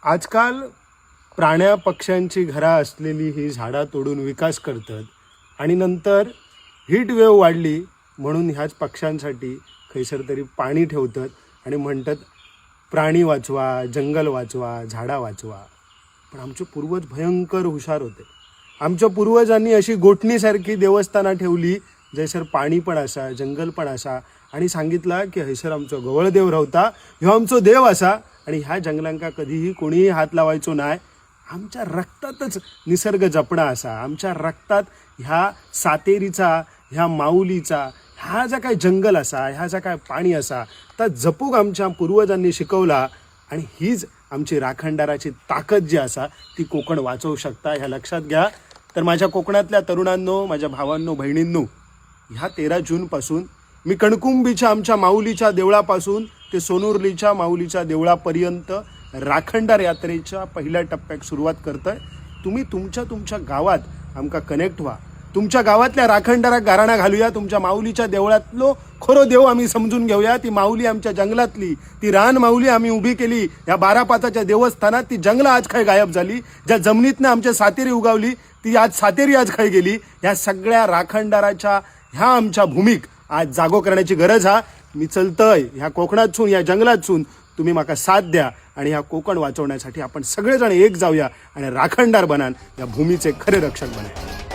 आजकाल प्राण्या पक्ष्यांची घरा असलेली ही झाडा तोडून विकास करतात आणि नंतर हीट वेव्ह वाढली म्हणून ह्याच पक्ष्यांसाठी खैसर तरी पाणी ठेवतात आणि म्हणतात प्राणी वाचवा, जंगल वाचवा, झाडा वाचवा. पण आमचे पूर्वज भयंकर हुशार होते. आमच्या पूर्वजांनी अशी गोठणीसारखी देवस्थानं ठेवली जैसर पाणी पण असा, जंगल पण असा, आणि सांगितला की हैसर आमचो गवळदेव रावता, ह्यो आमचो देव असा आणि ह्या जंगलांका कधीही कोणीही हात लावायचो नाही. आमच्या रक्तातच निसर्ग जपणा असा, आमच्या रक्तात ह्या सातेरीचा, ह्या माऊलीचा, ह्या जा काय जंगल असा, ह्या जा काय पाणी असा तर जपूक आमच्या पूर्वजांनी शिकवला. आणि हीच आमची राखणदाराची ताकद जी असा ती कोकण वाचवू शकता, ह्या लक्षात घ्या. तर माझ्या कोकणातल्या तरुणांनो, माझ्या भावांनो, बहिणींनो, ह्या 13 जूनपासून मी कणकुंबीच्या आमच्या माऊलीच्या देवळापासून ते सोनुर्लीच्या माऊलीच्या देवळापर्यंत राखणदार यात्रेच्या पहिल्या टप्प्यात सुरुवात करतोय. तुम्ही तुमच्या गावात आमका कनेक्ट व्हा, तुमच्या गावातल्या राखणदाराक गाराणा घालूया, तुमच्या माऊलीच्या देवळातलो खरो देव आम्ही समजून घेऊया. ती माऊली आमच्या जंगलातली, ती रान माऊली आम्ही उभी केली या 12-5च्या देवस्थानात. ती जंगलं आज काय गायब झाली, ज्या जमिनीतनं आमच्या सातेरी उगावली ती आज सातेरी आज काय गेली. ह्या सगळ्या राखणदाराच्या ह्या आमच्या भूमिक आज जागो करण्याची गरज हा. मी चलतय ह्या कोकणातसून, या जंगलातसून, तुम्ही माका साथ द्या आणि ह्या कोकण वाचवण्यासाठी आपण सगळेजण एक जाऊया आणि राखणदार बनान, या भूमीचे खरे रक्षक बना.